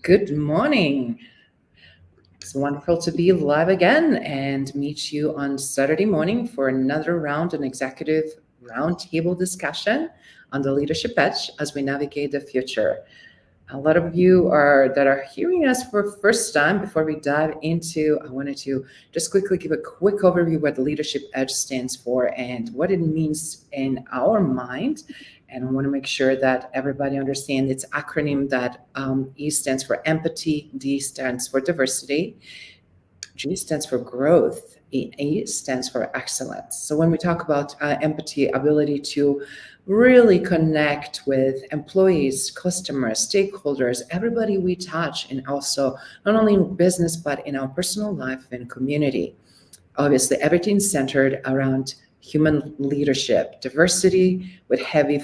Good morning. It's wonderful to be live again and meet you on Saturday morning for another round, an executive roundtable discussion on the leadership edge as we navigate the future. A lot of you that are hearing us for first time. Before we dive into, I wanted to just quickly give a quick overview what the leadership edge stands for and what it means in our mind. And I want to make sure that everybody understands its acronym that E stands for empathy, D stands for diversity, G stands for growth, E stands for excellence. So when we talk about empathy, ability to really connect with employees, customers, stakeholders, everybody we touch, and also not only in business, but in our personal life and community. Obviously, everything's centered around human leadership, diversity with heavy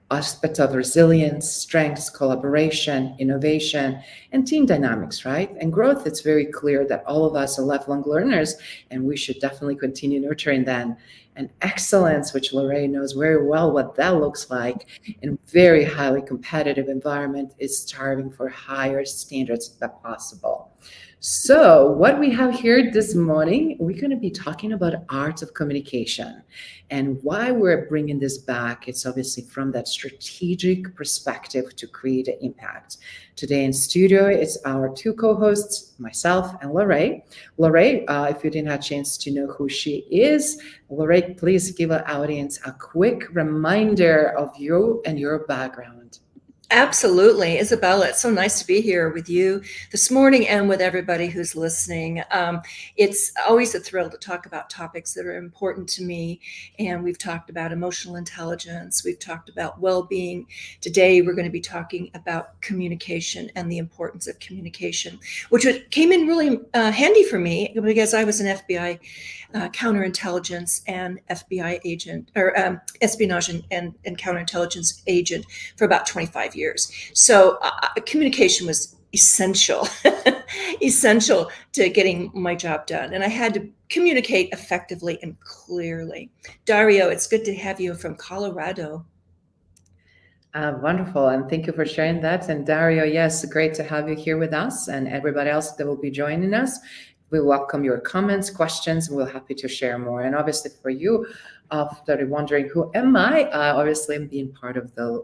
aspects of resilience, strengths, collaboration, innovation, and team dynamics, right? And growth, it's very clear that all of us are lifelong learners, and we should definitely continue nurturing them. And excellence, which Larae knows very well what that looks like in a very highly competitive environment, is striving for higher standards than possible. So what we have here this morning, we're going to be talking about art of communication. And why we're bringing this back, it's obviously from that strategic perspective to create an impact. Today in studio, it's our two co-hosts, myself and Larae. Larae, if you didn't have a chance to know who she is, Larae, please give our audience a quick reminder of you and your background. Absolutely. Izabela, it's so nice to be here with you this morning and with everybody who's listening. It's always a thrill to talk about topics that are important to me. And we've talked about emotional intelligence. We've talked about well-being. Today, we're going to be talking about communication and the importance of communication, which came in really handy for me because I was an FBI counterintelligence and FBI agent, or espionage and counterintelligence agent for about 25 years. So communication was essential, essential to getting my job done. And I had to communicate effectively and clearly. Dario, it's good to have you from Colorado. Wonderful. And thank you for sharing that. And Dario, yes, great to have you here with us and everybody else that will be joining us. We welcome your comments, questions, and we're happy to share more. And obviously for you that are wondering, who am I? Obviously, I'm being part of the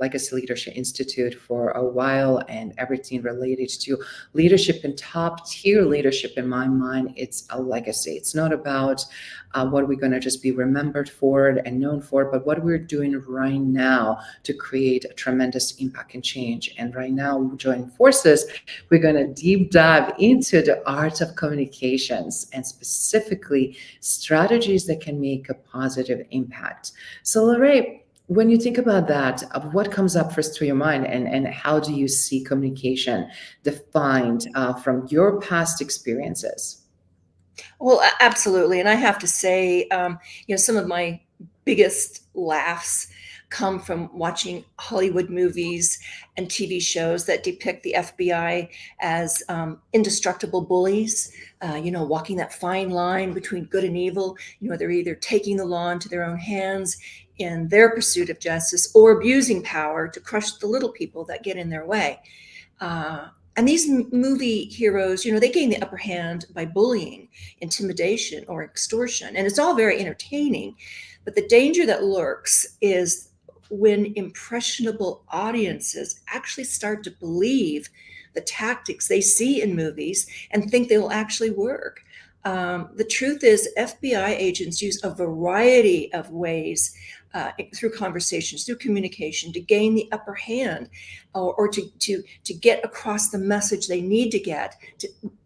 Legacy Leadership Institute for a while, and everything related to leadership and top tier leadership in my mind, it's a legacy. It's not about what we're going to just be remembered for and known for, but what we're doing right now to create a tremendous impact and change. And right now, we join forces. We're going to deep dive into the art of communications and specifically strategies that can make a positive impact. So, Larae, when you think about that, what comes up first to your mind, and how do you see communication defined from your past experiences? Well, absolutely. And I have to say, some of my biggest laughs come from watching Hollywood movies and TV shows that depict the FBI as indestructible bullies, walking that fine line between good and evil. They're either taking the law into their own hands in their pursuit of justice or abusing power to crush the little people that get in their way. And these movie heroes, they gain the upper hand by bullying, intimidation, or extortion. And it's all very entertaining. But the danger that lurks is when impressionable audiences actually start to believe the tactics they see in movies and think they will actually work. The truth is FBI agents use a variety of ways through conversations, through communication, to gain the upper hand or to get across the message they need to get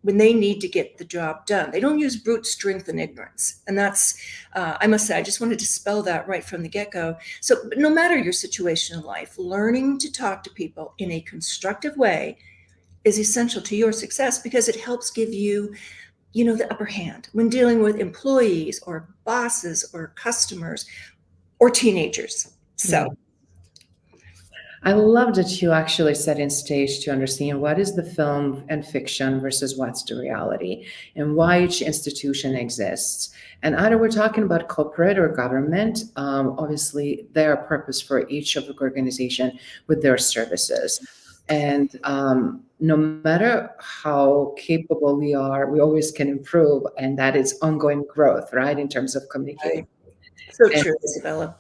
when they need to get the job done. They don't use brute strength and ignorance. And that's, I must say, I just wanted to spell that right from the get-go. So no matter your situation in life, learning to talk to people in a constructive way is essential to your success because it helps give you the upper hand when dealing with employees or bosses or customers or teenagers. So I love that you actually set in stage to understand what is the film and fiction versus what's the reality and why each institution exists. And either we're talking about corporate or government, obviously there are purpose for each of the organization with their services. And no matter how capable we are, we always can improve, and that is ongoing growth, right, in terms of communicating. Right. So And true, Isabella.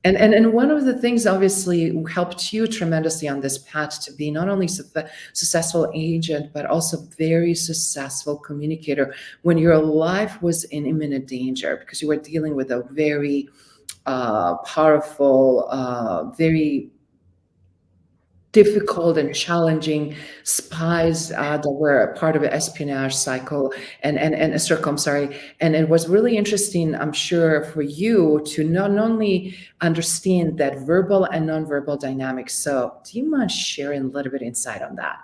and one of the things obviously helped you tremendously on this path to be not only successful agent, but also very successful communicator when your life was in imminent danger because you were dealing with a very powerful, very difficult and challenging spies that were a part of an espionage cycle and a circle, I'm sorry. And it was really interesting, I'm sure, for you to not only understand that verbal and nonverbal dynamics. So do you mind sharing a little bit insight on that?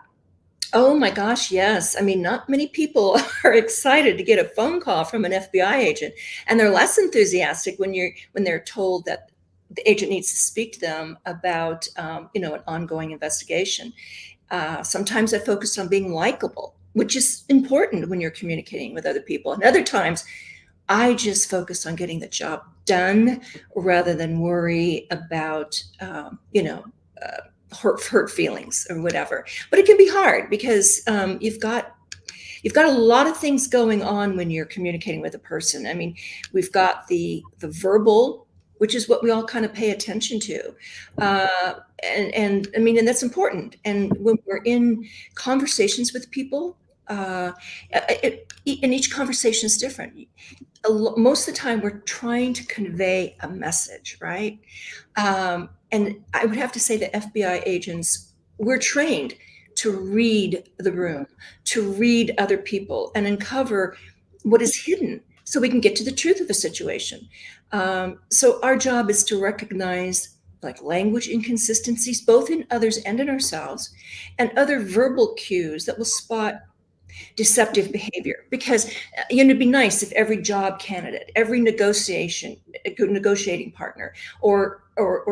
Oh my gosh, yes. I mean, not many people are excited to get a phone call from an FBI agent, and they're less enthusiastic when they're told that the agent needs to speak to them about an ongoing investigation. Sometimes I focused on being likable, which is important when you're communicating with other people, and other times I just focused on getting the job done rather than worry about hurt feelings or whatever. But it can be hard because you've got a lot of things going on when you're communicating with a person. I mean, we've got the verbal, which is what we all kind of pay attention to, and I mean, and that's important. And when we're in conversations with people, and each conversation is different. Most of the time, we're trying to convey a message, right? And I would have to say that FBI agents, we're trained to read the room, to read other people and uncover what is hidden so we can get to the truth of the situation. So our job is to recognize like language inconsistencies, both in others and in ourselves, and other verbal cues that will spot deceptive behavior. Because it'd be nice if every job candidate, every negotiating partner, or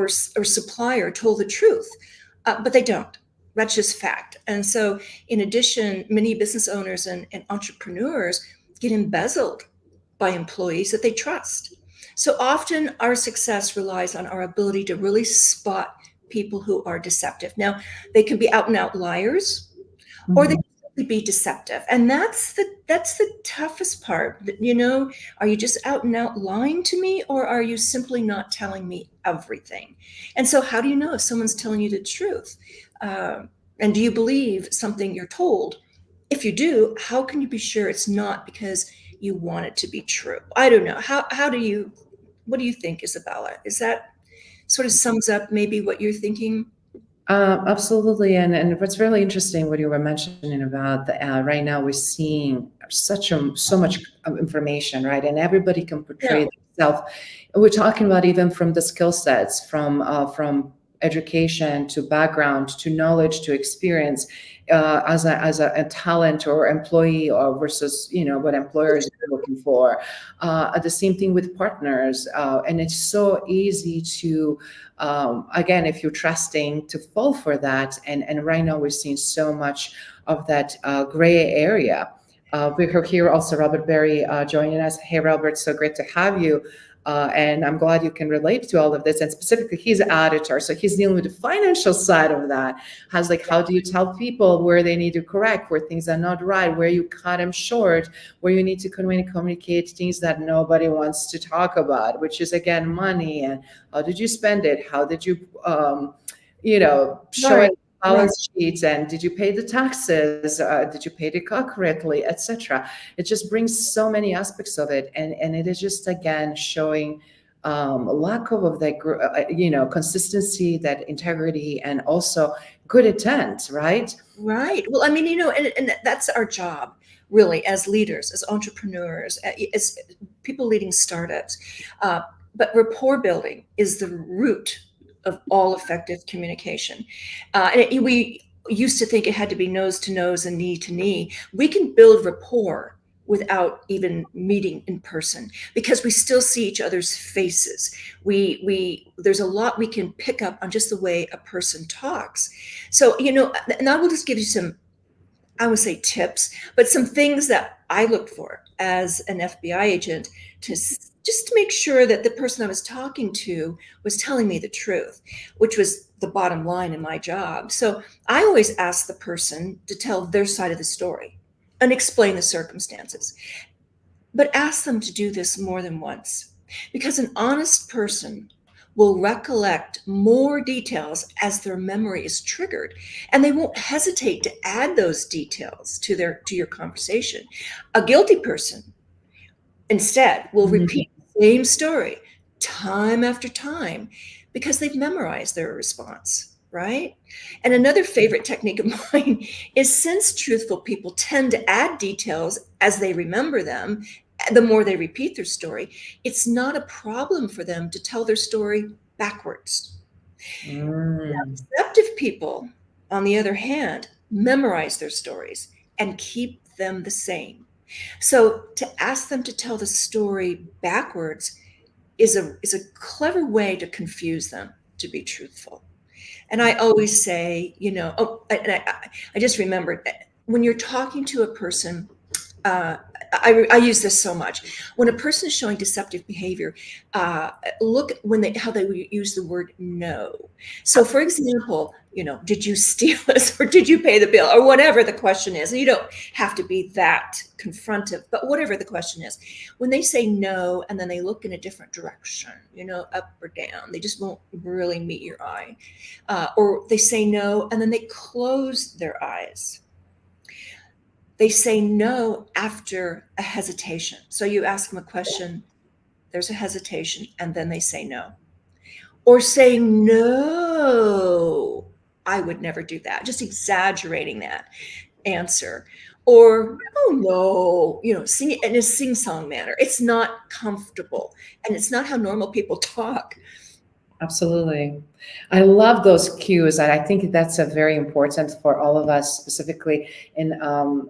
supplier told the truth, but they don't. That's just fact. And so, in addition, many business owners and entrepreneurs get embezzled by employees that they trust. So often, our success relies on our ability to really spot people who are deceptive. Now, they can be out and out liars, or they Mhm. can simply be deceptive, and that's the toughest part. Are you just out and out lying to me, or are you simply not telling me everything? And so, how do you know if someone's telling you the truth? And do you believe something you're told? If you do, how can you be sure it's not because you want it to be true? I don't know. What do you think, Isabella? Is that sort of sums up maybe what you're thinking? Absolutely, and what's really interesting what you were mentioning about the right now we're seeing so much information, right? And everybody can Yeah, portray themselves. We're talking about even from the skill sets, from education to background to knowledge to experience, as a talent or employee or versus what employers are looking for. The same thing with partners, and it's so easy to again, if you're trusting, to fall for that. And right now we're seeing so much of that gray area. We have here also Robert Berry joining us. Hey, Robert, so great to have you. And I'm glad you can relate to all of this. And specifically, he's an auditor, so he's dealing with the financial side of that. How's like, how do you tell people where they need to correct, where things are not right, where you cut them short, where you need to communicate things that nobody wants to talk about, which is again money and how did you spend it, how did you, show right, it right. balance sheets, and did you pay the taxes, did you pay the cut correctly, etc. It just brings so many aspects of it, and it is just again showing lack of that consistency, that integrity, and also good intent, right? Right. Well, I mean, and that's our job, really, as leaders, as entrepreneurs, as people leading startups. But rapport building is the root of all effective communication. We used to think it had to be nose to nose and knee to knee. We can build rapport without even meeting in person because we still see each other's faces. We there's a lot we can pick up on just the way a person talks. So, and I will just give you some, I would say tips, but some things that I look for as an FBI agent to just to make sure that the person I was talking to was telling me the truth, which was the bottom line in my job. So I always ask the person to tell their side of the story and explain the circumstances, but ask them to do this more than once, because an honest person will recollect more details as their memory is triggered, and they won't hesitate to add those details to your conversation. A guilty person instead will repeat the same story time after time because they've memorized their response, right? And another favorite technique of mine is, since truthful people tend to add details as they remember them, the more they repeat their story, it's not a problem for them to tell their story backwards. Now, deceptive people, on the other hand, memorize their stories and keep them the same. So to ask them to tell the story backwards is a clever way to confuse them to be truthful. And I always say, I just remembered, when you're talking to a person, I use this so much. When a person is showing deceptive behavior, look how they use the word no. So, for example, did you steal this, or did you pay the bill, or whatever the question is? You don't have to be that confrontive, but whatever the question is, when they say no and then they look in a different direction, up or down, they just won't really meet your eye, or they say no and then they close their eyes. They say no after a hesitation. So you ask them a question, there's a hesitation, and then they say no. Or saying no, I would never do that, just exaggerating that answer. Or, oh no, sing it in a sing-song manner. It's not comfortable, and it's not how normal people talk. Absolutely. I love those cues. And I think that's a very important for all of us, specifically in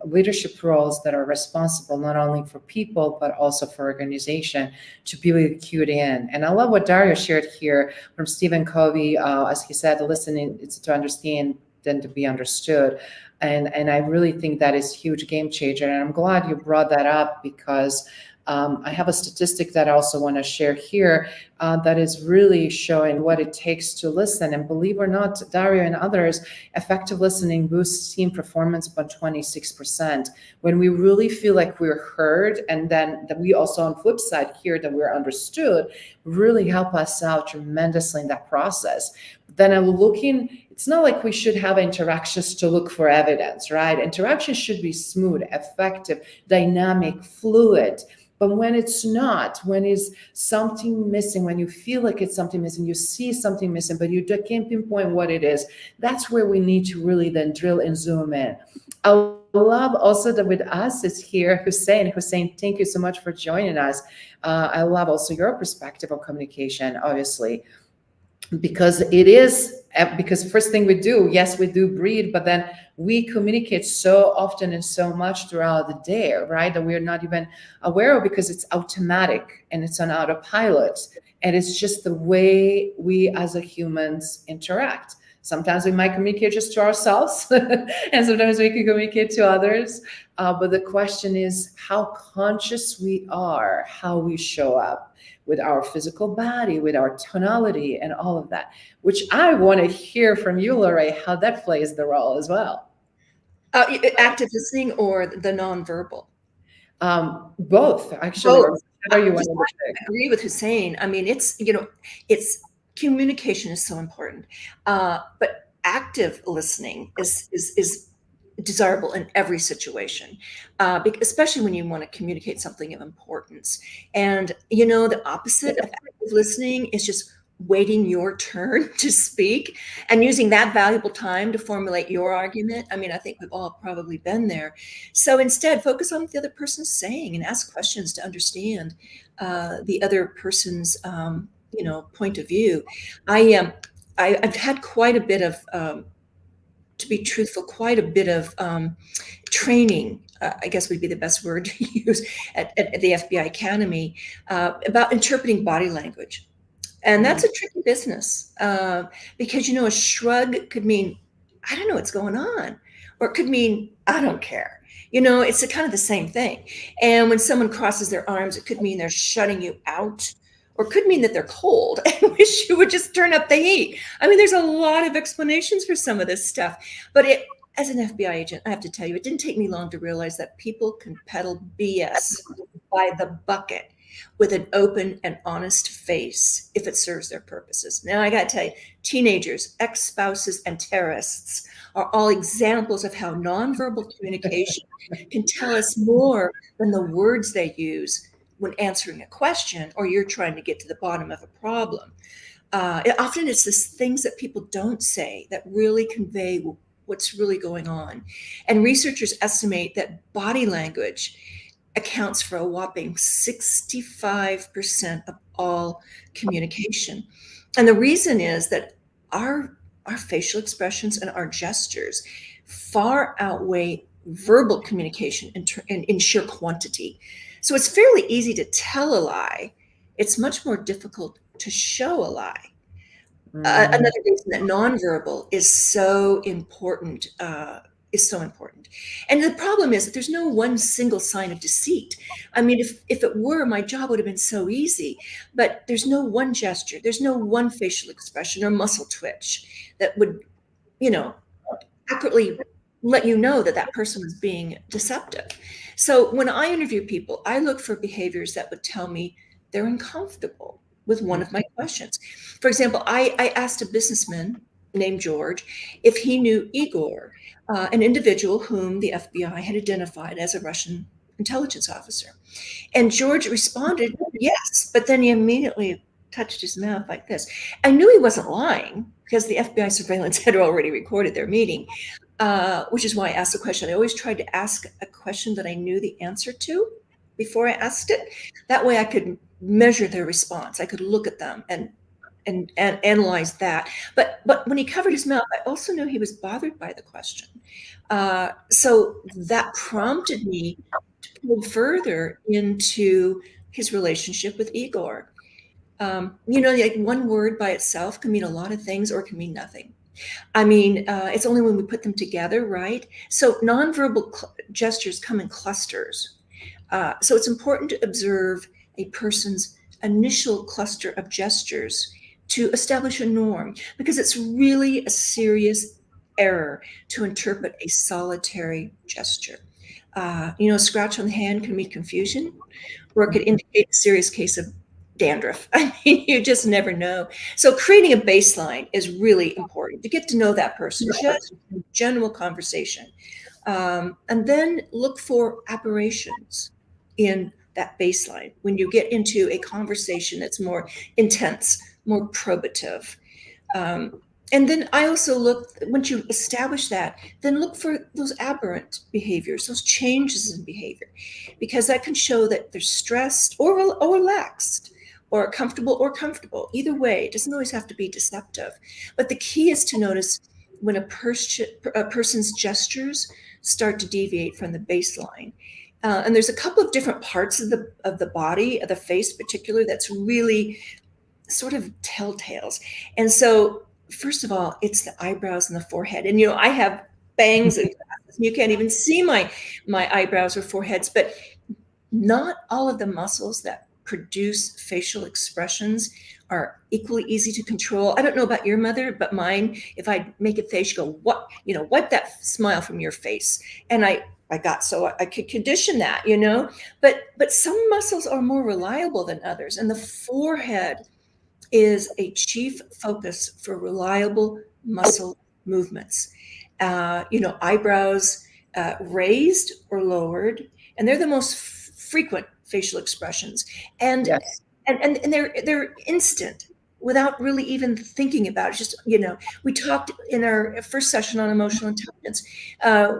leadership roles that are responsible not only for people, but also for organization, to be really cued in. And I love what Dario shared here from Stephen Covey. As he said, listening is to understand than to be understood. And I really think that is a huge game changer. And I'm glad you brought that up, because I have a statistic that I also want to share here that is really showing what it takes to listen. And believe it or not, Dario and others, effective listening boosts team performance by 26%. When we really feel like we're heard, and then that we also on the flip side hear that we're understood, really help us out tremendously in that process. Then I'm looking, it's not like we should have interactions to look for evidence, right? Interactions should be smooth, effective, dynamic, fluid. But when it's not, when is something missing, when you feel like it's something missing, you see something missing, but you can't pinpoint what it is, that's where we need to really then drill and zoom in. I love also that with us is here Hussein. Hussein, thank you so much for joining us. I love also your perspective on communication, obviously, because first thing we do, yes, we do breathe, but then we communicate so often and so much throughout the day, right, that we're not even aware of, because it's automatic and it's on autopilot, and it's just the way we as a humans interact. Sometimes we might communicate just to ourselves and sometimes we can communicate to others, but the question is how conscious we are, how we show up with our physical body, with our tonality and all of that, which I want to hear from you, Larae, how that plays the role as well. Active listening or the nonverbal? Both, actually. Both. I agree with Hussein. I mean, it's communication is so important, but active listening is desirable in every situation, especially when you want to communicate something of importance. And the opposite of active listening is just waiting your turn to speak and using that valuable time to formulate your argument. I mean, I think we've all probably been there. So instead, focus on what the other person's saying and ask questions to understand the other person's point of view. I've had quite a bit of to be truthful, quite a bit of training, I guess would be the best word to use, at the FBI Academy about interpreting body language. And that's a tricky business because, a shrug could mean, I don't know what's going on, or it could mean, I don't care. It's a kind of the same thing. And when someone crosses their arms, it could mean they're shutting you out, or could mean that they're cold and wish you would just turn up the heat. I mean, there's a lot of explanations for some of this stuff. But as an FBI agent, I have to tell you, it didn't take me long to realize that people can peddle BS by the bucket with an open and honest face if it serves their purposes. Now, I got to tell you, teenagers, ex-spouses, and terrorists are all examples of how nonverbal communication can tell us more than the words they use when answering a question, or you're trying to get to the bottom of a problem. Often it's the things that people don't say that really convey what's really going on. And researchers estimate that body language accounts for a whopping 65% of all communication. And the reason is that our facial expressions and our gestures far outweigh verbal communication in sheer quantity. So it's fairly easy to tell a lie. It's much more difficult to show a lie. Another reason that nonverbal is so important. And the problem is that there's no one single sign of deceit. I mean, if it were, my job would have been so easy, but there's no one gesture, there's no one facial expression or muscle twitch that would, accurately let you know that that person was being deceptive. So when I interview people, I look for behaviors that would tell me they're uncomfortable with one of my questions. For example, I asked a businessman named George if he knew Igor, an individual whom the FBI had identified as a Russian intelligence officer. And George responded, yes, but then he immediately touched his mouth like this. I knew he wasn't lying because the FBI surveillance had already recorded their meeting, which is why I asked the question. I always tried to ask a question that I knew the answer to before I asked it. That way I could measure their response. I could look at them and analyze that. But when he covered his mouth, I also knew he was bothered by the question. So that prompted me to go further into his relationship with Igor. Like one word by itself can mean a lot of things or can mean nothing. I mean, it's only when we put them together, right? So nonverbal gestures come in clusters. So it's important to observe a person's initial cluster of gestures to establish a norm, because it's really a serious error to interpret a solitary gesture. A scratch on the hand can mean confusion, or it could indicate a serious case of dandruff. I mean, you just never know. So creating a baseline is really important to get to know that person, just general conversation. And then look for aberrations in that baseline when you get into a conversation that's more intense, more probative. And then I also look, once you establish that, then look for those aberrant behaviors, those changes in behavior, because that can show that they're stressed or relaxed, or comfortable. Either way, it doesn't always have to be deceptive. But the key is to notice when a person's gestures start to deviate from the baseline. And there's a couple of different parts of the body, of the face particularly, that's really sort of telltales. And so, first of all, it's the eyebrows and the forehead. And I have bangs and glasses. You can't even see my eyebrows or foreheads. But not all of the muscles that produce facial expressions are equally easy to control. I don't know about your mother, but mine, if I make a face, you go, what? Wipe that smile from your face. And I could condition that, but some muscles are more reliable than others. And the forehead is a chief focus for reliable muscle movements. Eyebrows raised or lowered, and they're the most frequent facial expressions. And Yes. and they're instant without really even thinking about it. Just, we talked in our first session on emotional intelligence.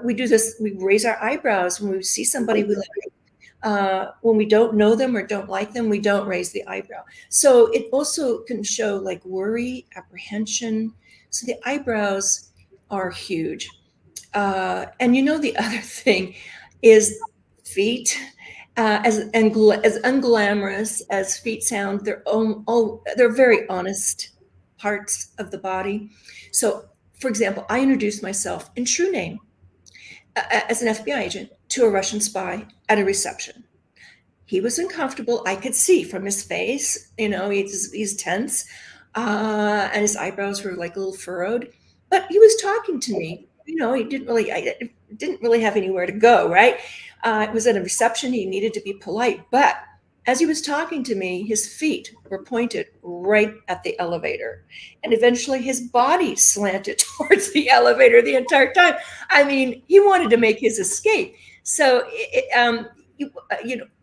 We do this, we raise our eyebrows when we see somebody we like. When we don't know them or don't like them, we don't raise the eyebrow. So it also can show like worry, apprehension. So the eyebrows are huge. And the other thing is feet. As unglamorous as feet sound, they're very honest parts of the body. So, for example, I introduced myself in true name as an FBI agent to a Russian spy at a reception. He was uncomfortable. I could see from his face, he's tense, and his eyebrows were like a little furrowed. But he was talking to me. He didn't really have anywhere to go. Right? It was at a reception. He needed to be polite, but as he was talking to me, his feet were pointed right at the elevator, and eventually his body slanted towards the elevator the entire time. I mean, he wanted to make his escape. So,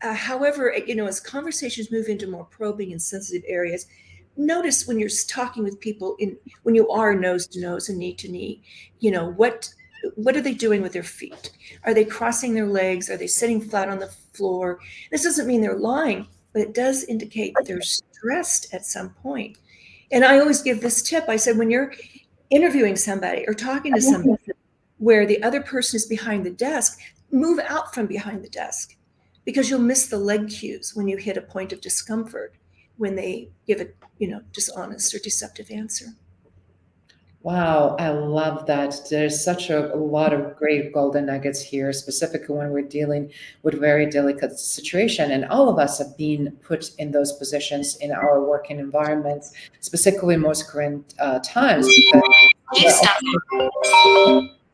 however, as conversations move into more probing and sensitive areas, notice when you're talking with people when you are nose to nose and knee to knee, what are they doing with their feet? Are they crossing their legs? Are they sitting flat on the floor? This doesn't mean they're lying, but it does indicate they're stressed at some point. And I always give this tip. I said, when you're interviewing somebody or talking to somebody where the other person is behind the desk, move out from behind the desk, because you'll miss the leg cues when you hit a point of discomfort when they give a dishonest or deceptive answer. Wow, I love that. There's such a lot of great golden nuggets here, specifically when we're dealing with very delicate situation. And all of us have been put in those positions in our working environments, specifically in most current times. Because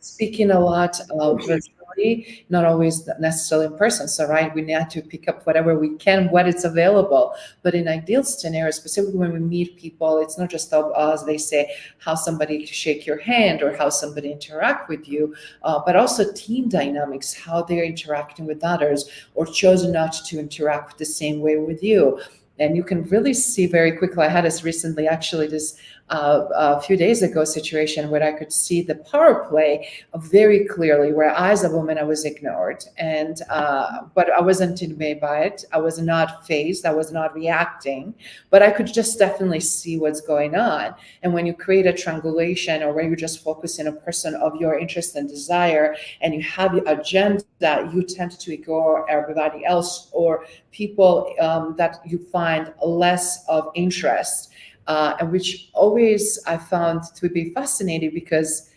speaking a lot of virtually, not always necessarily in person. So, right, we need to pick up whatever we can, what is available. But in ideal scenario, specifically when we meet people, it's not just of us, they say how somebody shake your hand or how somebody interact with you, but also team dynamics, how they're interacting with others or chose not to interact the same way with you. And you can really see very quickly. I had this recently, actually, this a few days ago situation where I could see the power play very clearly, where I, as a woman, I was ignored, and but I wasn't intimidated by it. I was not phased. I was not reacting, but I could just definitely see what's going on. And when you create a triangulation, or where you just focus in a person of your interest and desire, and you have your agenda, you tend to ignore everybody else or people that you find less of interest. And which always I found to be fascinating, because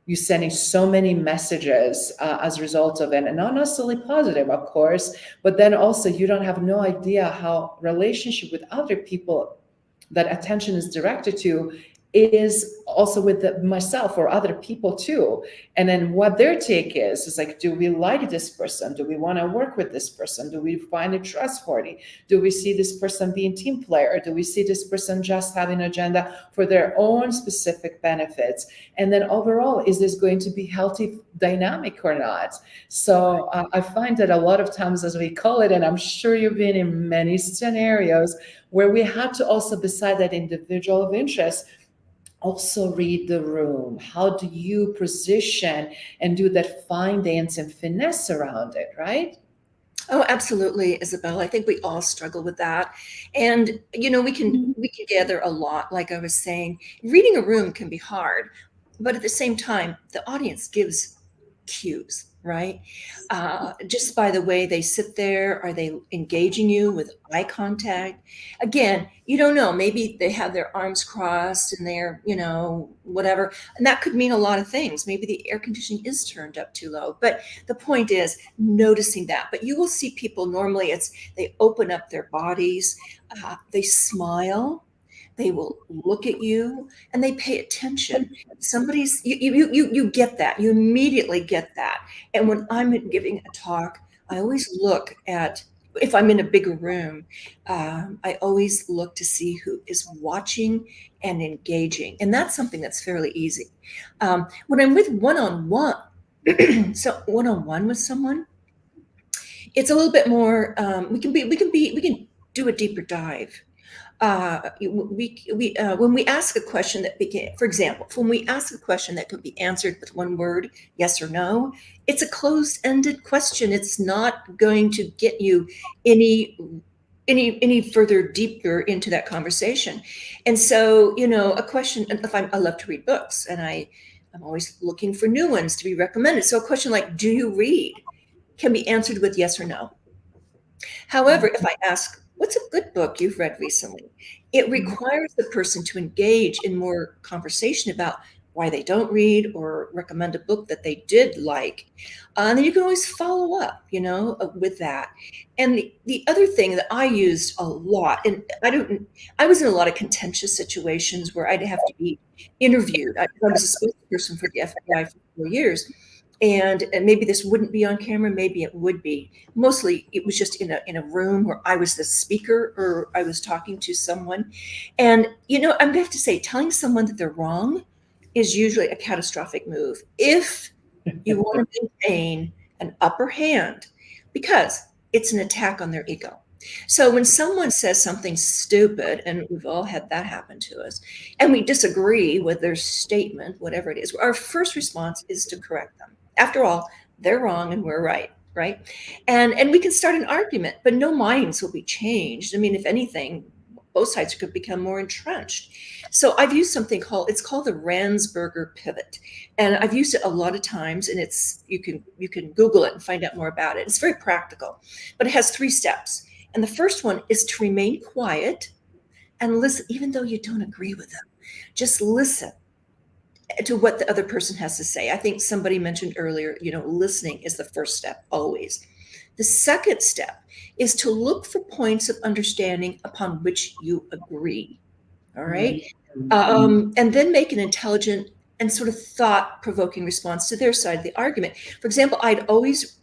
you're sending so many messages as a result of it, and not necessarily positive, of course, but then also you don't have no idea how relationship with other people that attention is directed to is also with myself or other people too. And then what their take is like, do we like this person? Do we want to work with this person? Do we find it trustworthy? Do we see this person being team player? Do we see this person just having an agenda for their own specific benefits? And then overall, is this going to be healthy dynamic or not? So I find that a lot of times, as we call it, and I'm sure you've been in many scenarios where we had to also, beside that individual of interest, also read the room. How do you position and do that fine dance and finesse around it, right? Oh, absolutely, Isabel. I think we all struggle with that. And we can gather a lot, like I was saying. Reading a room can be hard, but at the same time, the audience gives cues, right? Just by the way they sit there, are they engaging you with eye contact? Again, you don't know. Maybe they have their arms crossed and they're, whatever. And that could mean a lot of things. Maybe the air conditioning is turned up too low. But the point is noticing that. But you will see people normally, they open up their bodies, they smile. They will look at you and they pay attention. You get that. You immediately get that. And when I'm giving a talk, I always look at, if I'm in a bigger room, I always look to see who is watching and engaging. And that's something that's fairly easy. When I'm with one-on-one, so one-on-one with someone, it's a little bit more, we can do a deeper dive. When we ask a question for example, when we ask a question that could be answered with one word, yes or no, it's a closed-ended question. It's not going to get you any further deeper into that conversation. And so, a question, I love to read books, and I'm always looking for new ones to be recommended. So a question like, do you read, can be answered with yes or no. However, if I ask, what's a good book you've read recently? It requires the person to engage in more conversation about why they don't read or recommend a book that they did like. And then you can always follow up, with that. And the other thing that I used a lot, and I was in a lot of contentious situations where I'd have to be interviewed. I was a spokesperson for the FBI for 4 years. And maybe this wouldn't be on camera, maybe it would be. Mostly it was just in a room where I was the speaker or I was talking to someone. And, I'm going to have to say, telling someone that they're wrong is usually a catastrophic move if you want to maintain an upper hand, because it's an attack on their ego. So when someone says something stupid, and we've all had that happen to us, and we disagree with their statement, whatever it is, our first response is to correct them. After all, they're wrong and we're right, right? And we can start an argument, but no minds will be changed. I mean, if anything, both sides could become more entrenched. So I've used something called the Ransberger pivot, and I've used it a lot of times. And you can Google it and find out more about it. It's very practical, but it has 3 steps. And the first one is to remain quiet and listen, even though you don't agree with them. Just listen to what the other person has to say. I think somebody mentioned earlier, listening is the first step always. The second step is to look for points of understanding upon which you agree. All right. And then make an intelligent and sort of thought-provoking response to their side of the argument. For example, I'd always,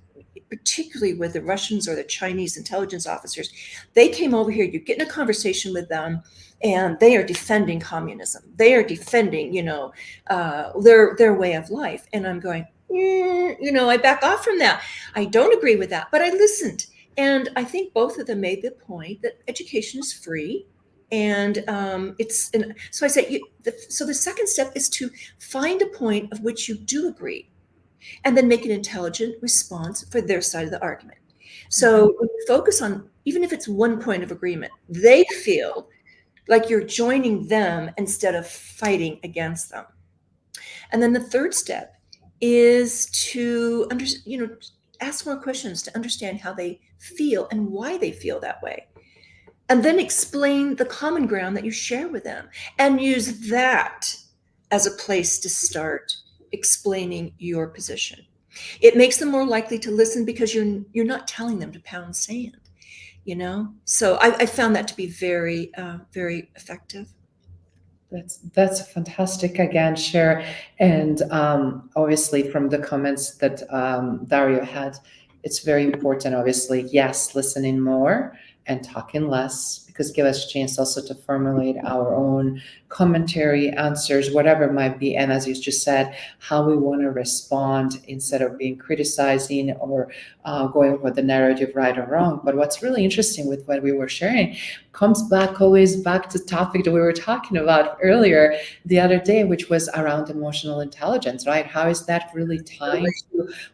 particularly with the Russians or the Chinese intelligence officers, they came over here, you get in a conversation with them, and they are defending communism. They are defending, their way of life. And I'm going, I back off from that. I don't agree with that, but I listened. And I think both of them made the point that education is free. And so I say, so the second step is to find a point of which you do agree, and then make an intelligent response for their side of the argument. So when you focus on, even if it's one point of agreement, they feel like you're joining them instead of fighting against them. And then the third step is to ask more questions to understand how they feel and why they feel that way. And then explain the common ground that you share with them, and use that as a place to start explaining your position. It makes them more likely to listen because you're not telling them to pound sand, So I found that to be very, very effective. That's fantastic again, share. And obviously from the comments that Dario had, it's very important, obviously, yes, listening more and talking less, because give us a chance also to formulate our own commentary, answers, whatever it might be. And as you just said, how we want to respond instead of being criticizing or going with the narrative right or wrong. But what's really interesting with what we were sharing comes always back to the topic that we were talking about earlier the other day, which was around emotional intelligence, right? How is that really tied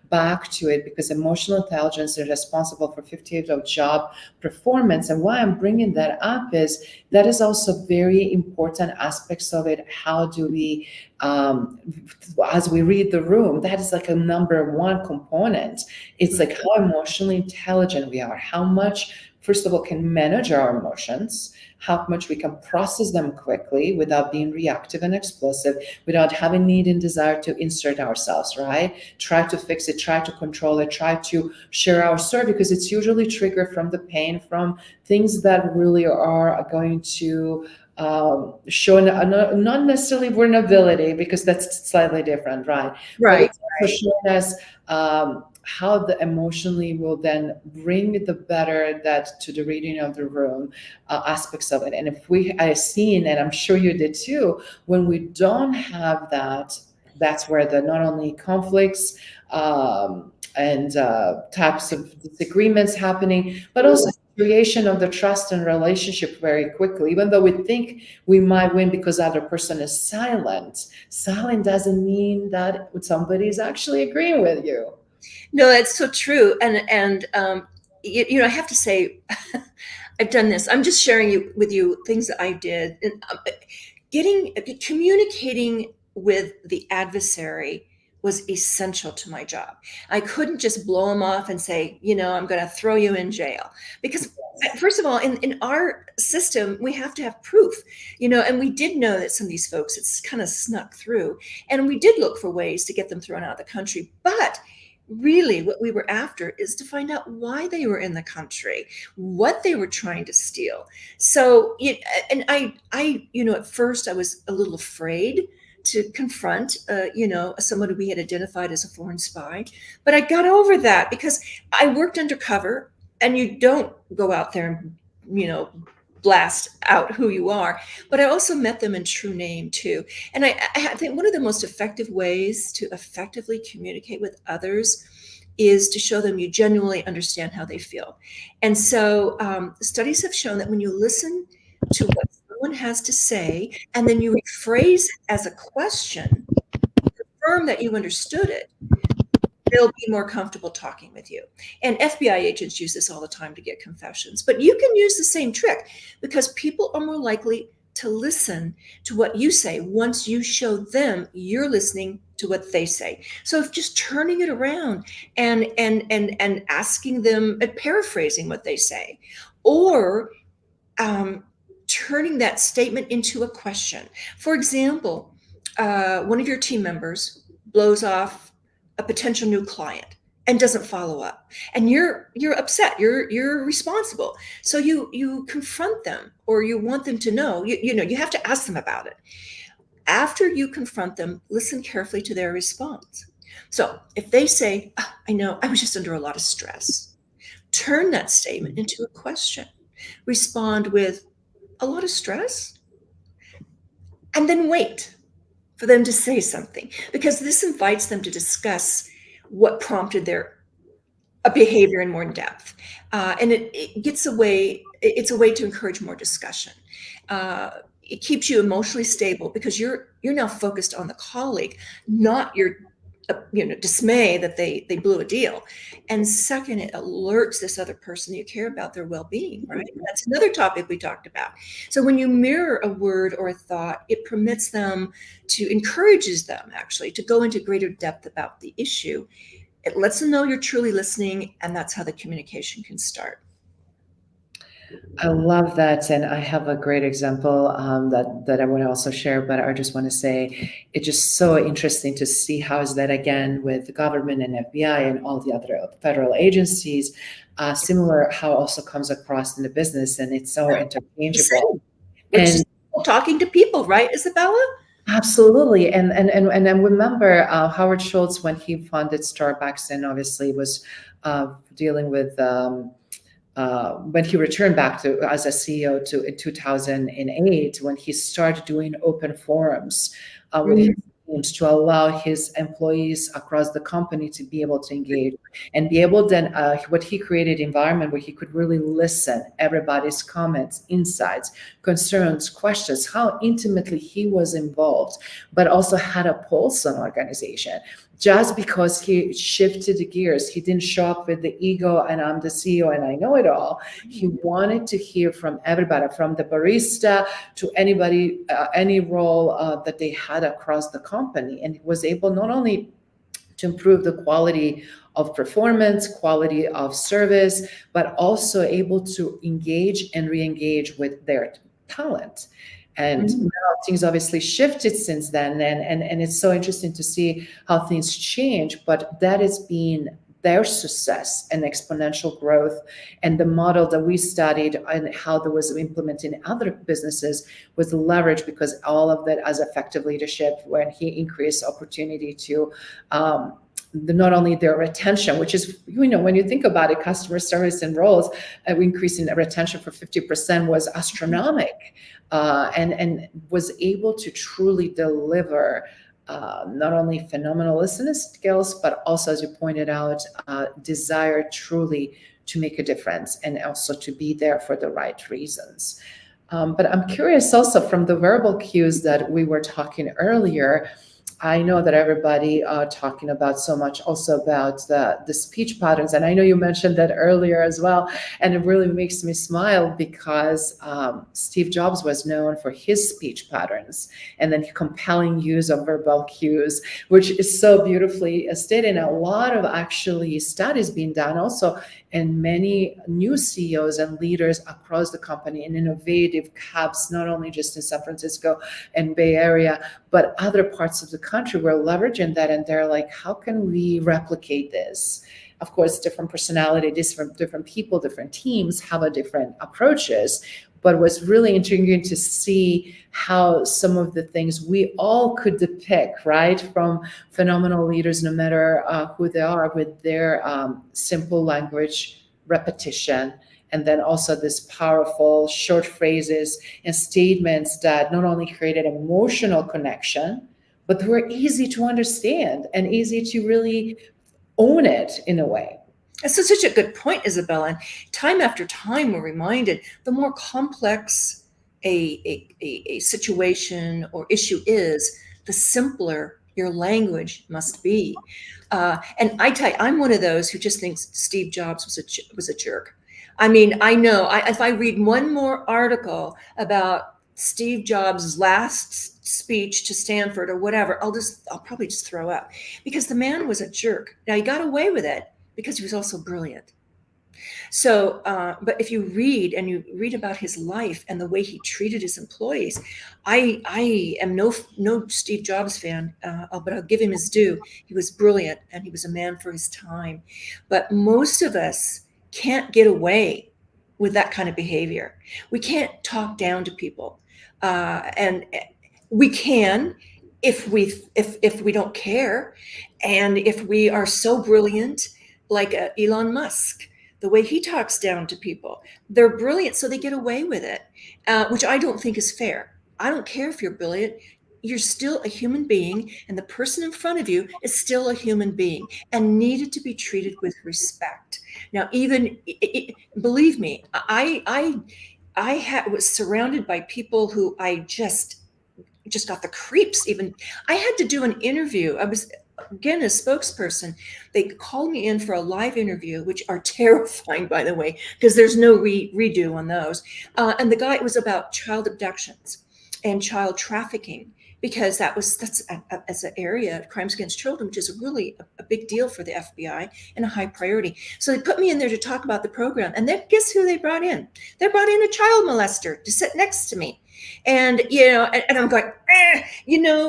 back to it? Because emotional intelligence is responsible for 58% of job performance. And why I'm bringing that up is that is also very important aspects of it. How do we, as we read the room, that is like a number 1 component. It's like how emotionally intelligent we are, how much, first of all, can manage our emotions, how much we can process them quickly without being reactive and explosive, without having need and desire to insert ourselves, right? Try to fix it, try to control it, try to share our story, because it's usually triggered from the pain, from things that really are going to show not necessarily vulnerability, because that's slightly different, right? Right. But it's also showing us how the emotionally will then bring the better that to the reading of the room aspects of it. And if I've seen, and I'm sure you did too, when we don't have that, that's where the not only conflicts and types of disagreements happening, but also creation of the trust and relationship very quickly. Even though we think we might win because the other person is silent doesn't mean that somebody is actually agreeing with you. No, that's so true. And I have to say, I've done this. I'm just sharing with you things that I did. And communicating with the adversary was essential to my job. I couldn't just blow them off and say, I'm going to throw you in jail. Because first of all, in our system, we have to have proof, and we did know that some of these folks, it's kind of snuck through. And we did look for ways to get them thrown out of the country. But really what we were after is to find out why they were in the country, what they were trying to steal. So, and I, at first I was a little afraid to confront, someone who we had identified as a foreign spy. But I got over that because I worked undercover, and you don't go out there and, blast out who you are. But I also met them in true name too. And I think one of the most effective ways to effectively communicate with others is to show them you genuinely understand how they feel. And so studies have shown that when you listen to what someone has to say, and then you rephrase it as a question, confirm that you understood it, they'll be more comfortable talking with you. And FBI agents use this all the time to get confessions. But you can use the same trick, because people are more likely to listen to what you say once you show them you're listening to what they say. So if just turning it around and asking them, and paraphrasing what they say, or turning that statement into a question. For example, one of your team members blows off a potential new client and doesn't follow up, and you're upset, you're responsible. So you confront them, or you want them to know, you have to ask them about it. After you confront them, listen carefully to their response. So if they say, I know, I was just under a lot of stress, turn that statement into a question. Respond with, a lot of stress? And then wait for them to say something, because this invites them to discuss what prompted their behavior in more depth. And it gets away, it's a way to encourage more discussion. It keeps you emotionally stable, because you're now focused on the colleague, not your dismay that they blew a deal. And second, it alerts this other person you care about their well-being, right? That's another topic we talked about. So when you mirror a word or a thought, it permits them encourages them actually to go into greater depth about the issue. It lets them know you're truly listening, and that's how the communication can start. I love that, and I have a great example that I want to also share. But I just want to say it's just so interesting to see how is that again with the government and FBI and all the other federal agencies, similar how also comes across in the business, and it's so interchangeable. And talking to people, right, Izabela? Absolutely, and I remember Howard Schultz when he founded Starbucks, and obviously was dealing with. When he returned back as a CEO in 2008, when he started doing open forums with his teams to allow his employees across the company to be able to engage and be able then what he created environment where he could really listen everybody's comments, insights, concerns, questions, how intimately he was involved, but also had a pulse on organization. Just because he shifted the gears, he didn't show up with the ego and I'm the CEO and I know it all. He wanted to hear from everybody, from the barista to anybody, any role that they had across the company. And he was able not only to improve the quality of performance, quality of service, but also able to engage and re-engage with their talent. And now things obviously shifted since then, and it's so interesting to see how things change, but that has been their success and exponential growth. And the model that we studied and how that was implemented in other businesses was leveraged, because all of that as effective leadership, when he increased opportunity to not only their retention, which is, when you think about it, customer service and roles, increasing the retention for 50% was astronomical, and was able to truly deliver not only phenomenal listening skills, but also, as you pointed out, desire truly to make a difference and also to be there for the right reasons. But I'm curious also from the verbal cues that we were talking earlier, I know that everybody talking about so much also about the speech patterns. And I know you mentioned that earlier as well. And it really makes me smile because Steve Jobs was known for his speech patterns and then compelling use of verbal cues, which is so beautifully stated. And a lot of actually studies being done also and many new CEOs and leaders across the company in innovative hubs, not only just in San Francisco and Bay Area, but other parts of the country were leveraging that. And they're like, how can we replicate this? Of course, different personality, different people, different teams have a different approaches. But what's really intriguing to see how some of the things we all could depict, right, from phenomenal leaders, no matter who they are, with their simple language repetition, and then also this powerful short phrases and statements that not only created emotional connection, but were easy to understand and easy to really own it in a way. That's such a good point, Izabela. And time after time, we're reminded the more complex a situation or issue is, the simpler your language must be. And I tell you, I'm one of those who just thinks Steve Jobs was a jerk. I mean, I know if I read one more article about Steve Jobs' last speech to Stanford or whatever, I'll probably just throw up, because the man was a jerk. Now, he got away with it because he was also brilliant. So, but if you read about his life and the way he treated his employees, I am no Steve Jobs fan, but I'll give him his due. He was brilliant and he was a man for his time. But most of us can't get away with that kind of behavior. We can't talk down to people, and we can if we don't care, and if we are so brilliant, like Elon Musk. The way he talks down to people, they're brilliant, so they get away with it, which I don't think is fair. I don't care if you're brilliant. You're still a human being, and the person in front of you is still a human being and needed to be treated with respect. Now, believe me, I was surrounded by people who I just got the creeps. Even I had to do an interview. I was, again, a spokesperson. They called me in for a live interview, which are terrifying, by the way, because there's no redo on those. And the guy, it was about child abductions and child trafficking, because that's as an area of crimes against children, which is really a big deal for the FBI and a high priority. So they put me in there to talk about the program, and then guess who they brought in? They brought in a child molester to sit next to me. And, and I'm going,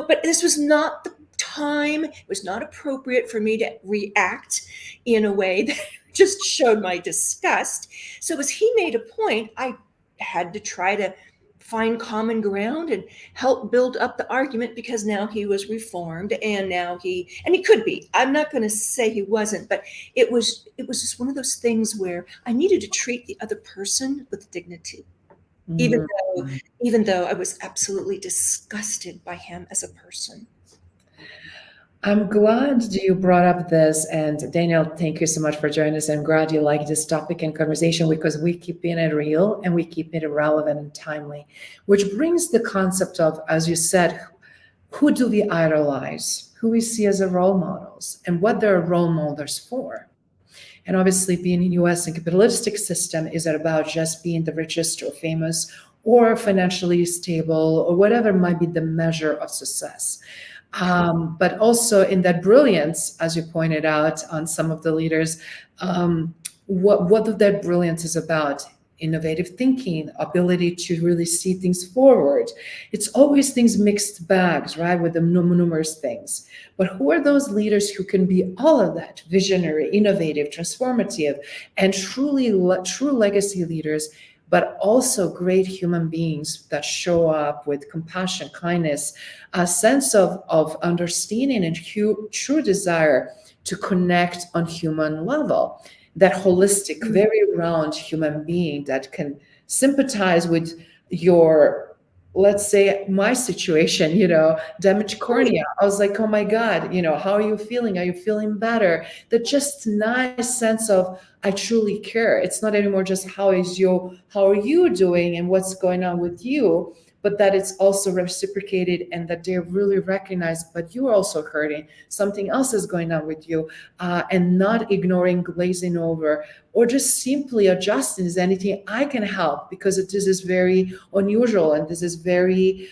but this was not the time. It was not appropriate for me to react in a way that just showed my disgust. So as he made a point, I had to try to find common ground and help build up the argument, because now he was reformed, and now he could be. I'm not going to say he wasn't, but it was just one of those things where I needed to treat the other person with dignity. Even though I was absolutely disgusted by him as a person. I'm glad you brought up this, and Daniel, thank you so much for joining us. I'm glad you like this topic and conversation, because we keep it real and we keep it relevant and timely, which brings the concept of, as you said, who do we idolize, who we see as role models, and what they're role models for. And obviously, being in US and capitalistic system, is it about just being the richest or famous or financially stable or whatever might be the measure of success? But also in that brilliance, as you pointed out on some of the leaders, what that brilliance is about. Innovative thinking, ability to really see things forward. It's always things mixed bags, right, with the numerous things. But who are those leaders who can be all of that? Visionary, innovative, transformative, and true legacy leaders, but also great human beings that show up with compassion, kindness, a sense of understanding, and true desire to connect on human level. That holistic, very round human being that can sympathize with your, let's say, my situation, damaged cornea. I was like, oh my God, how are you feeling? Are you feeling better? That just nice sense of I truly care. It's not anymore just how are you doing and what's going on with you, but that it's also reciprocated and that they really recognize, but you're also hurting. Something else is going on with you, and not ignoring, glazing over, or just simply adjusting. Is anything I can help? Because this is very unusual and this is very,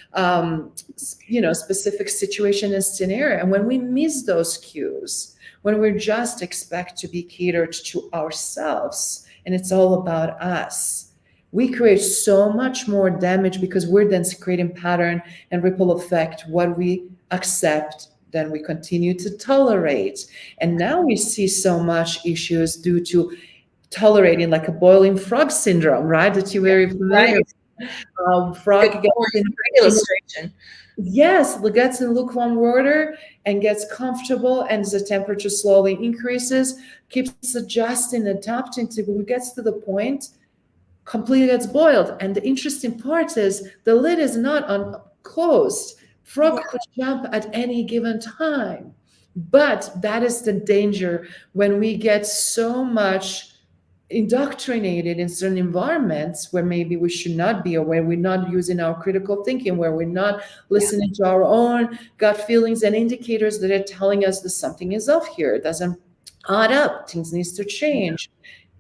specific situation and scenario. And when we miss those cues, when we just expect to be catered to ourselves and it's all about us, we create so much more damage because we're then creating pattern and ripple effect. What we accept, then we continue to tolerate. And now we see so much issues due to tolerating, like a boiling frog syndrome, right? That you're very familiar Right. with. Frog Good gets point. in, Great illustration. yes, gets in lukewarm water and gets comfortable, and the temperature slowly increases, keeps adjusting, adapting to, when it gets to the point, completely gets boiled. And the interesting part is the lid is not closed. Frog could jump at any given time. But that is the danger when we get so much indoctrinated in certain environments where maybe we should not be, or where we're not using our critical thinking, where we're not listening to our own gut feelings and indicators that are telling us that something is off here. It doesn't add up. Things needs to change.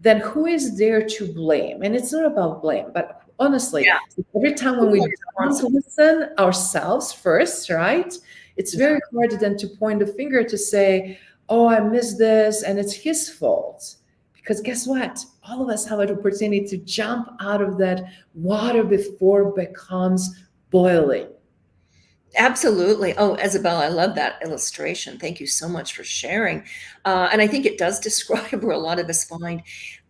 Then who is there to blame? And it's not about blame, but honestly, Yeah. every time when we don't listen ourselves first, right? It's very hard then to point a finger to say, oh, I missed this and it's his fault. Because guess what? All of us have an opportunity to jump out of that water before it becomes boiling. Absolutely. Oh, Isabella, I love that illustration. Thank you so much for sharing. And I think it does describe where a lot of us find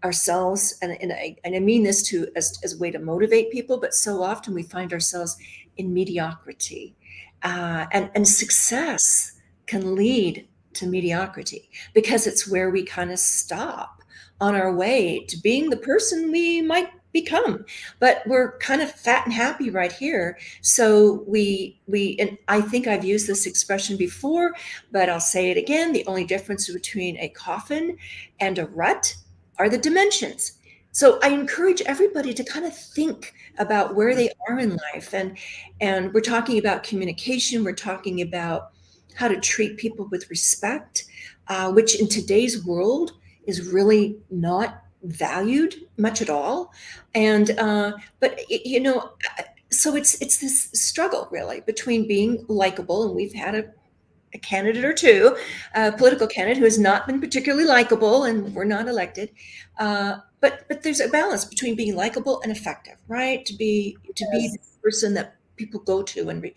ourselves. And I mean this as a way to motivate people, but so often we find ourselves in mediocrity. And success can lead to mediocrity because it's where we kind of stop on our way to being the person we might become. But we're kind of fat and happy right here. So and I think I've used this expression before, but I'll say it again. The only difference between a coffin and a rut are the dimensions. So I encourage everybody to kind of think about where they are in life. And we're talking about communication. We're talking about how to treat people with respect, which in today's world is really not valued much at all. And but so it's this struggle really between being likable, and we've had a candidate or two, a political candidate who has not been particularly likable, and we're not elected. But there's a balance between being likable and effective, right? To be the person that people go to, and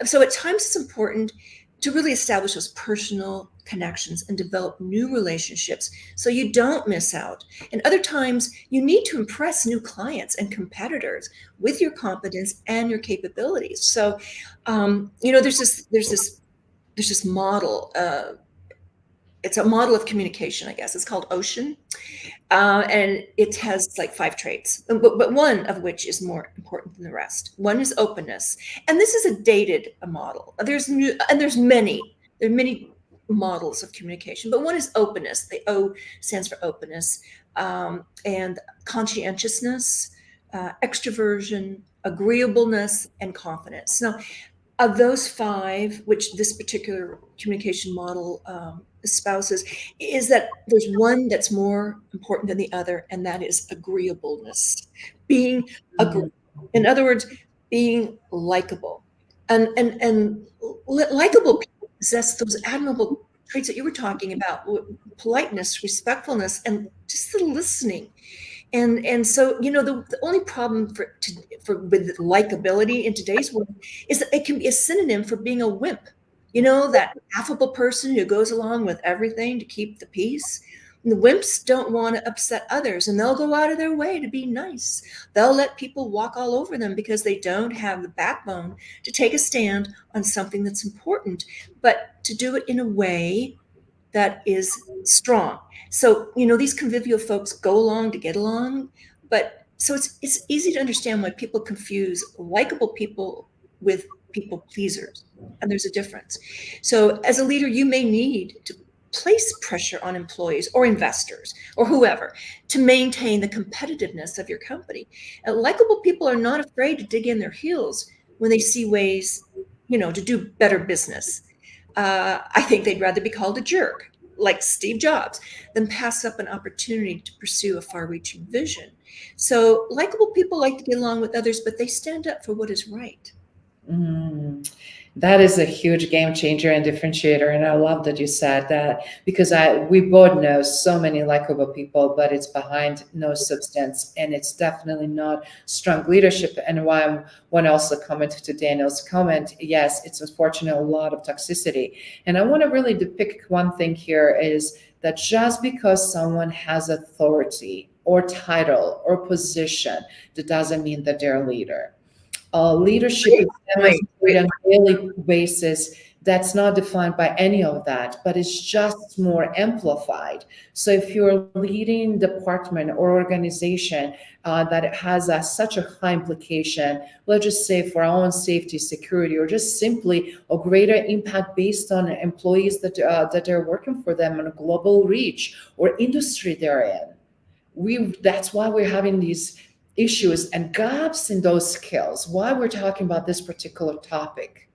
so at times it's important to really establish those personal connections and develop new relationships so you don't miss out. And other times you need to impress new clients and competitors with your competence and your capabilities. So there's this model. It's a model of communication, I guess. It's called Ocean. And it has like 5 traits, but one of which is more important than the rest. One is openness. And this is a dated model. There are many models of communication, but one is openness. The O stands for openness, and conscientiousness, extroversion, agreeableness, and confidence. Now, of those 5, which this particular communication model espouses, is that there's one that's more important than the other, and that is agreeableness. Being agreeable. In other words, being likable. And likable people possess those admirable traits that you were talking about: politeness, respectfulness, and just the listening. And so, the only problem with likability in today's world is that it can be a synonym for being a wimp. That affable person who goes along with everything to keep the peace. And the wimps don't want to upset others, and they'll go out of their way to be nice. They'll let people walk all over them because they don't have the backbone to take a stand on something that's important, but to do it in a way that is strong. So, these convivial folks go along to get along, but so it's easy to understand why people confuse likable people with people pleasers, and there's a difference. So as a leader, you may need to place pressure on employees or investors or whoever to maintain the competitiveness of your company. And likable people are not afraid to dig in their heels when they see ways, to do better business. I think they'd rather be called a jerk, like Steve Jobs, than pass up an opportunity to pursue a far-reaching vision. So likable people like to get along with others, but they stand up for what is right. Mm. That is a huge game changer and differentiator, and I love that you said that, because we both know so many likable people, but it's behind no substance, and it's definitely not strong leadership. And why I want to also comment to Daniel's comment, yes, it's unfortunate, a lot of toxicity. And I want to really depict one thing here is that just because someone has authority or title or position, that doesn't mean that they're a leader. Leadership is demonstrated on a daily basis. That's not defined by any of that, but it's just more amplified. So if you're leading department or organization that has such a high implication, let's just say for our own safety, security, or just simply a greater impact based on employees that are working for them on a global reach or industry they're in, that's why we're having these issues and gaps in those skills. Why we're talking about this particular topic.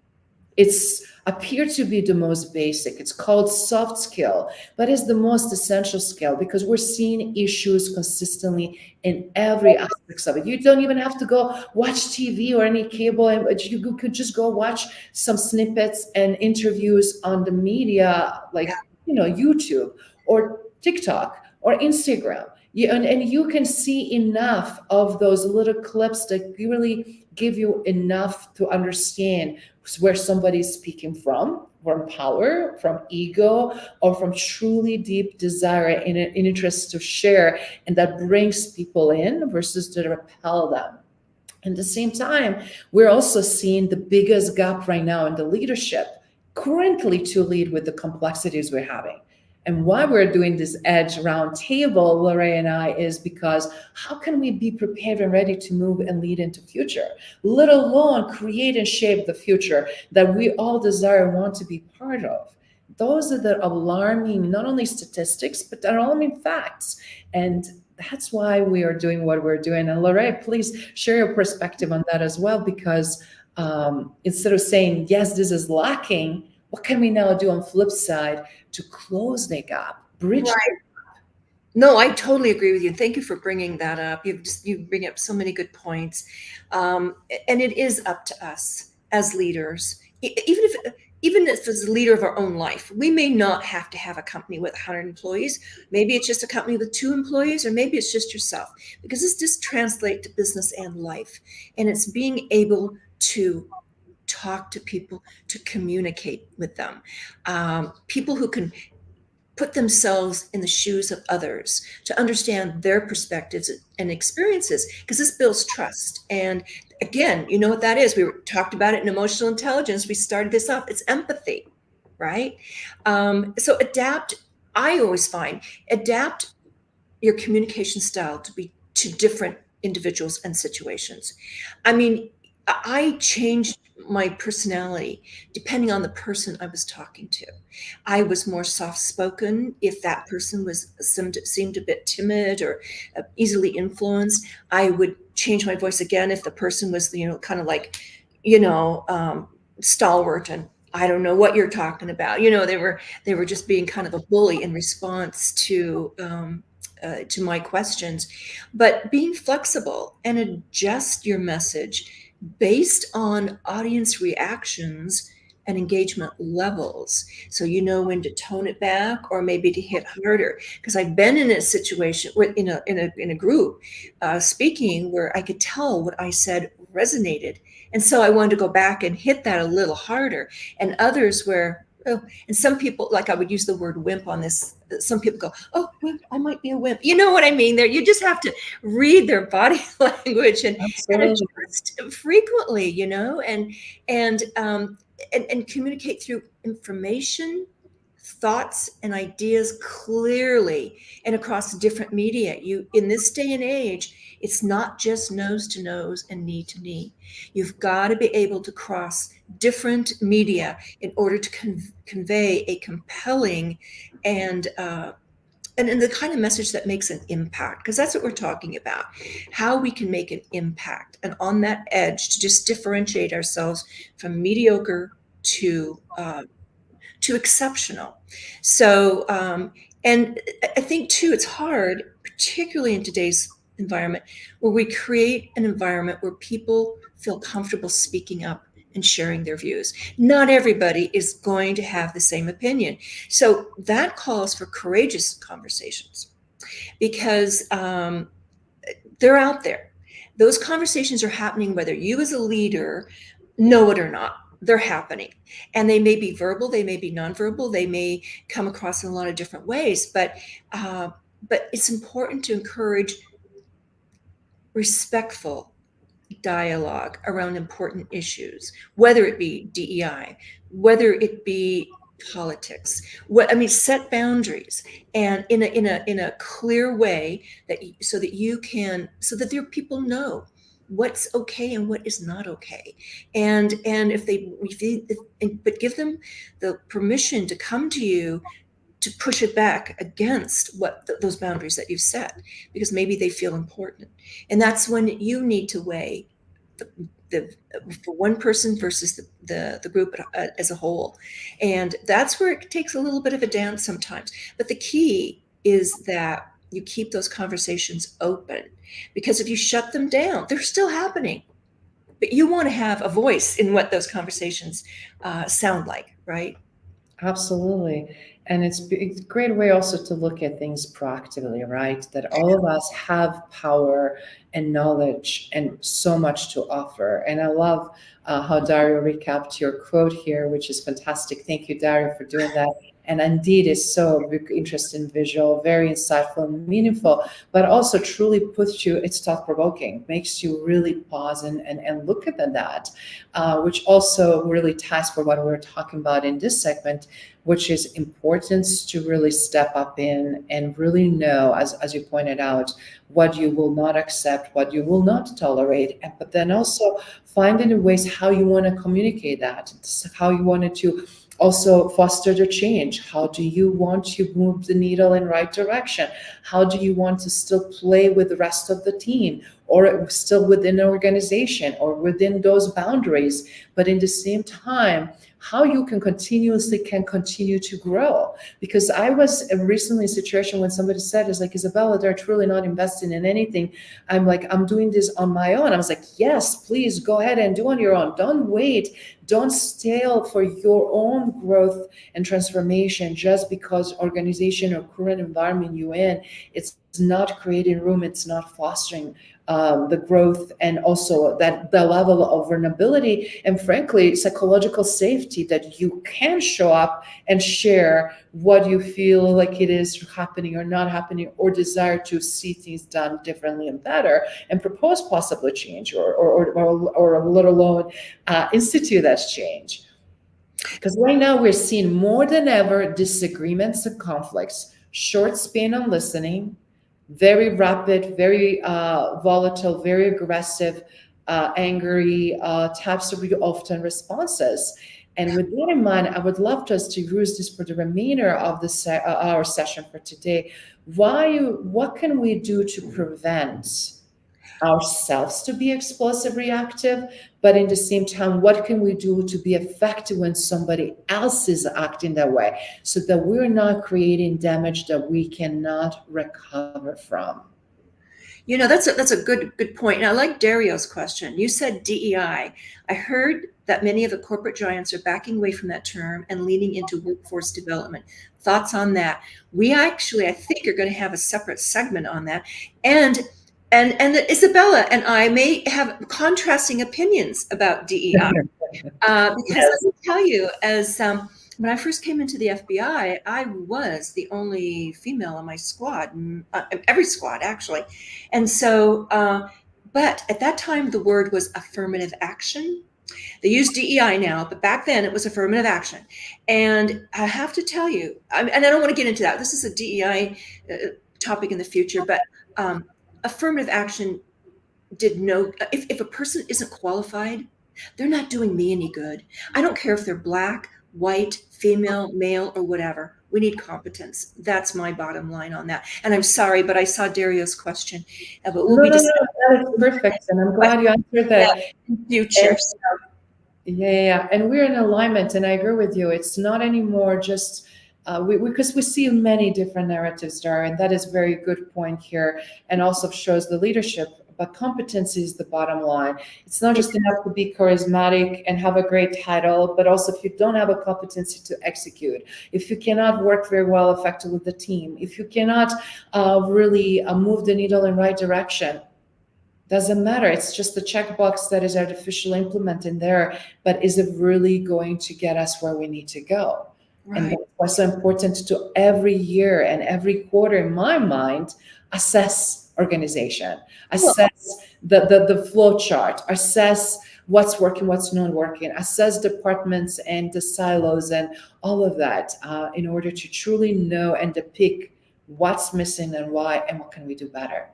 It's appeared to be the most basic. It's called soft skill, but it's the most essential skill because we're seeing issues consistently in every aspect of it. You don't even have to go watch TV or any cable, and you could just go watch some snippets and interviews on the media, like YouTube or TikTok or Instagram. And you can see enough of those little clips that really give you enough to understand where somebody's speaking from power, from ego, or from truly deep desire and an interest to share, and that brings people in versus to repel them. At the same time, we're also seeing the biggest gap right now in the leadership currently to lead with the complexities we're having. And why we're doing this Edge Roundtable, Larae and I, is because how can we be prepared and ready to move and lead into future, let alone create and shape the future that we all desire and want to be part of? Those are the alarming, not only statistics, but the alarming facts. And that's why we are doing what we're doing. And Larae, please share your perspective on that as well, because instead of saying, yes, this is lacking, what can we now do on flip side to close the gap, bridge the gap? No, I totally agree with you. Thank you for bringing that up. You bring up so many good points, and it is up to us as leaders, even if as a leader of our own life. We may not have to have a company with 100 employees. Maybe it's just a company with 2 employees, or maybe it's just yourself. Because this just translates to business and life, and it's being able to talk to people, to communicate with them, people who can put themselves in the shoes of others, to understand their perspectives and experiences, because this builds trust. And again, you know what that is? We talked about it in emotional intelligence. We started this off. It's empathy, right? So I always find, adapt your communication style to different individuals and situations. I mean, I changed my personality depending on the person I was talking to. I was more soft-spoken if that person seemed a bit timid or easily influenced. I would change my voice again if the person was, kind of like, stalwart and I don't know what you're talking about. They were just being kind of a bully in response to my questions. But being flexible and adjust your message based on audience reactions and engagement levels. So you know when to tone it back or maybe to hit harder. Because I've been in a situation in a group speaking where I could tell what I said resonated. And so I wanted to go back and hit that a little harder. And others where, and some people, like I would use the word wimp on this. Some people go, oh, wimp, I might be a wimp. You know what I mean? There, you just have to read their body language and adjust frequently, and communicate through information, thoughts and ideas clearly and across different media. You, in this day and age, it's not just nose to nose and knee to knee. You've got to be able to cross different media in order to convey a compelling and the kind of message that makes an impact, because that's what we're talking about, how we can make an impact, and on that edge to just differentiate ourselves from mediocre to exceptional. So, and I think too, it's hard, particularly in today's environment, where we create an environment where people feel comfortable speaking up and sharing their views. Not everybody is going to have the same opinion. So that calls for courageous conversations, because they're out there. Those conversations are happening whether you as a leader know it or not. They're happening, and they may be verbal, they may be nonverbal, they may come across in a lot of different ways, but it's important to encourage respectful dialogue around important issues, whether it be DEI, whether it be politics. Set boundaries, and in a clear way, so that your people know what's okay and what is not okay, and but give them the permission to come to you to push it back against those boundaries that you've set, because maybe they feel important. And that's when you need to weigh the for one person versus the group as a whole. And that's where it takes a little bit of a dance sometimes. But the key is that you keep those conversations open, because if you shut them down, they're still happening. But you want to have a voice in what those conversations sound like, right? Absolutely. And it's a great way also to look at things proactively, right? That all of us have power and knowledge and so much to offer. And I love how Dario recapped your quote here, which is fantastic. Thank you, Dario, for doing that. And indeed, is so interesting, visual, very insightful and meaningful, but also truly puts you, it's thought-provoking, makes you really pause and look at that, which also really ties for what we're talking about in this segment, which is importance to really step up in and really know, as you pointed out, what you will not accept, what you will not tolerate, but then also finding ways how you want to communicate that, how you wanted to also foster the change. How do you want to move the needle in right direction? How do you want to still play with the rest of the team, or still within the organization, or within those boundaries, but in the same time, how you can continue to grow? Because I was recently in a situation when somebody said, it's like, Izabela, they're truly not investing in anything. I'm like, I'm doing this on my own. I was like, yes, please go ahead and do on your own. Don't wait. Don't stale for your own growth and transformation just because organization or current environment you're in, it's not creating room, it's not fostering the growth, and also that the level of vulnerability and frankly psychological safety that you can show up and share what you feel like it is happening or not happening, or desire to see things done differently and better, and propose possibly change, or let alone institute that change. Because right now we're seeing more than ever disagreements and conflicts, short span on listening, very rapid, very volatile, very aggressive, angry types of often responses. And with that in mind, I would love us to use this for the remainder of our session for today. What can we do to prevent ourselves to be explosive reactive, but in the same time, what can we do to be effective when somebody else is acting that way, so that we're not creating damage that we cannot recover from? You know, that's a good point. And I like Dario's question. You said DEI. I heard that many of the corporate giants are backing away from that term and leaning into workforce development. Thoughts on that? We actually, I think, are going to have a separate segment on that. And Izabela and I may have contrasting opinions about DEI, because let me tell you, as when I first came into the FBI, I was the only female on my squad, every squad actually, and so. But at that time, the word was affirmative action, They use DEI now, but back then it was affirmative action. And I have to tell you, and I don't want to get into that. This is a DEI topic in the future, but affirmative action if a person isn't qualified, they're not doing me any good. I don't care if they're black, white, female, male, or whatever. We need competence. That's my bottom line on that. And I'm sorry, but I saw Dario's question. But we'll No, be no, no, that is perfect. And I'm glad you answered that. future. Yeah. And we're in alignment. And I agree with you. It's not anymore just because we see many different narratives there. And that is a very good point here. And also shows the leadership. But competency is the bottom line. It's not just enough to be charismatic and have a great title, but also if you don't have a competency to execute, if you cannot work very well effectively with the team, if you cannot really move the needle in the right direction, doesn't matter. It's just the checkbox that is artificially implemented there, but is it really going to get us where we need to go? Right. And that's why it's so important to every year and every quarter, in my mind, assess organization, assess the flow chart, assess what's working, what's not working, assess departments and the silos and all of that in order to truly know and depict what's missing and why and what can we do better.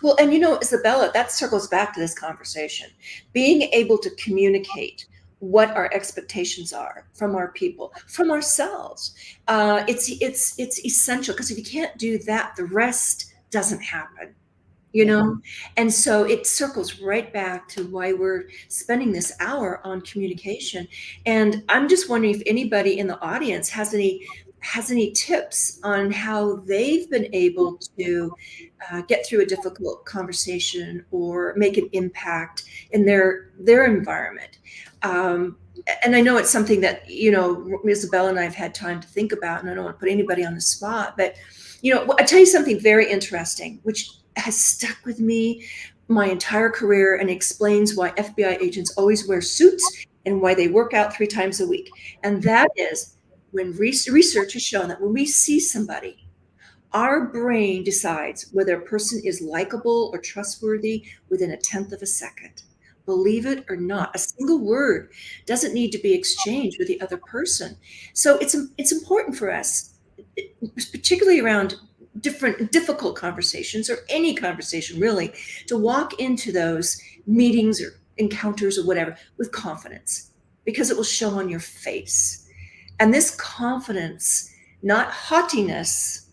Well, and Izabela, that circles back to this conversation. Being able to communicate what our expectations are from our people, from ourselves. It's essential, because if you can't do that, the rest doesn't happen, And so it circles right back to why we're spending this hour on communication. And I'm just wondering if anybody in the audience has any tips on how they've been able to get through a difficult conversation or make an impact in their environment. And I know it's something that, Izabela and I have had time to think about, and I don't want to put anybody on the spot, but, I'll tell you something very interesting, which has stuck with me my entire career and explains why FBI agents always wear suits and why they work out 3 times a week. And that is, when research has shown that when we see somebody, our brain decides whether a person is likable or trustworthy within 1/10 of a second. Believe it or not, a single word doesn't need to be exchanged with the other person. So it's important for us, particularly around difficult conversations, or any conversation really, to walk into those meetings or encounters or whatever with confidence, because it will show on your face. And this confidence, not haughtiness,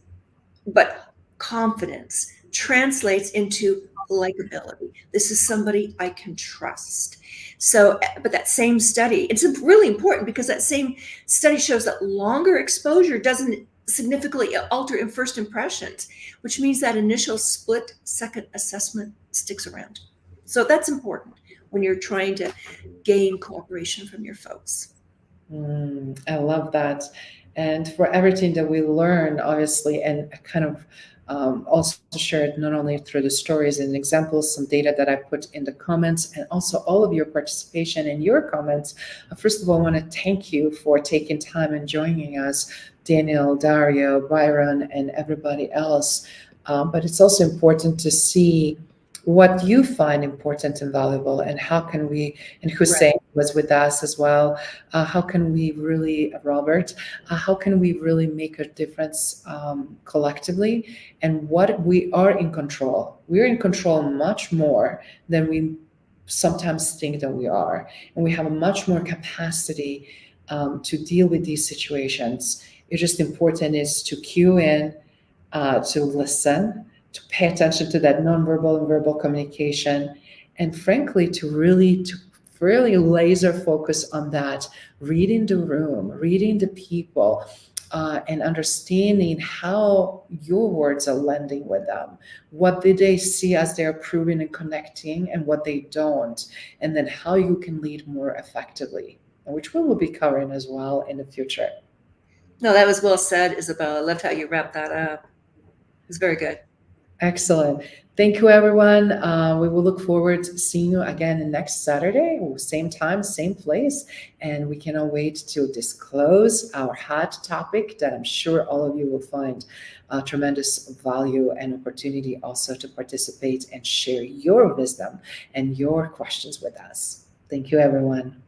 but confidence, translates into likability. This is somebody I can trust. So, but that same study, it's really important, because that same study shows that longer exposure doesn't significantly alter in first impressions, which means that initial split-second assessment sticks around. So that's important when you're trying to gain cooperation from your folks. I love that. And for everything that we learn, obviously, and kind of also shared not only through the stories and examples, some data that I put in the comments, and also all of your participation and your comments. First of all, I want to thank you for taking time and joining us, Daniel, Dario, Byron, and everybody else. But it's also important to see what you find important and valuable, and how can we, and Hussein was with us as well, how can we really, Robert, how can we really make a difference collectively, and what we are in control. We're in control much more than we sometimes think that we are, and we have a much more capacity to deal with these situations. It's just important is to cue in, to listen, to pay attention to that nonverbal and verbal communication, and frankly, to really laser focus on that, reading the room, reading the people, and understanding how your words are landing with them. What did they see as they're approving and connecting, and what they don't, and then how you can lead more effectively, which we will be covering as well in the future. No, that was well said, Izabela. I loved how you wrapped that up. It was very good. Excellent. Thank you, everyone. We will look forward to seeing you again next Saturday, same time, same place. And we cannot wait to disclose our hot topic that I'm sure all of you will find tremendous value and opportunity also to participate and share your wisdom and your questions with us. Thank you, everyone.